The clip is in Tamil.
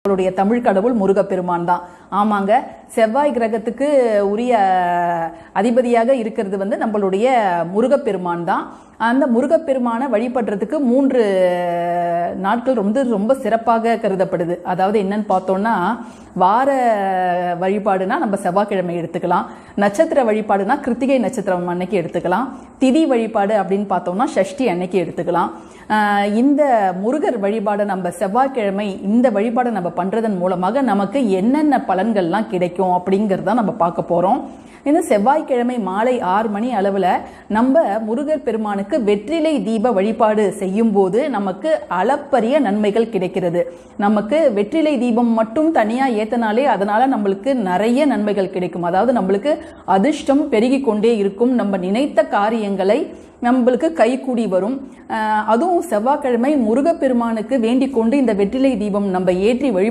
நம்மளுடைய தமிழ் கடவுள் முருகப்பெருமான் தான். ஆமாங்க, செவ்வாய் கிரகத்துக்கு உரிய அதிபதியாக இருக்கிறது நம்மளுடைய முருகப்பெருமான் தான். அந்த முருகப்பெருமானை வழிபடுறதுக்கு 3 நாட்கள் ரொம்ப சிறப்பாக கருதப்படுது. அதாவது என்னன்னு பார்த்தோம்னா, வார வழிபாடுனா நம்ம செவ்வாய்க்கிழமை எடுத்துக்கலாம், நட்சத்திர வழிபாடுனா கிருத்திகை நட்சத்திரம் அன்னைக்கு எடுத்துக்கலாம், திதி வழிபாடு அப்படின்னு பார்த்தோம்னா சஷ்டி அன்னைக்கு எடுத்துக்கலாம். இந்த முருகர் வழிபாடை நம்ம செவ்வாய்க்கிழமை இந்த வழிபாடை நம்ம பண்றதன் மூலமாக நமக்கு என்னென்ன பலன்கள்லாம் கிடைக்கும் அப்படிங்கிறத நம்ம பார்க்க போறோம். இந்த செவ்வாய்க்கிழமை மாலை 6 மணி அளவில் நம்ம முருகர் பெருமானுக்கு வெற்றிலை தீப வழிபாடு செய்யும் போது நமக்கு அளப்பரிய நன்மைகள் கிடைக்கிறது. நமக்கு வெற்றிலை தீபம் மட்டும் தனியாக ஏத்தனாலே அதனால நம்மளுக்கு நிறைய நன்மைகள் கிடைக்கும். அதாவது நம்மளுக்கு அதிர்ஷ்டம் பெருகி கொண்டே இருக்கும், நம்ம நினைத்த காரியங்களை நம்மளுக்கு கைகூடி வரும். அதுவும் செவ்வாய்க்கிழமை முருகப்பெருமானுக்கு வேண்டிக் கொண்டு இந்த வெற்றிலை தீபம் நம்ம ஏற்றி வழிபட்டு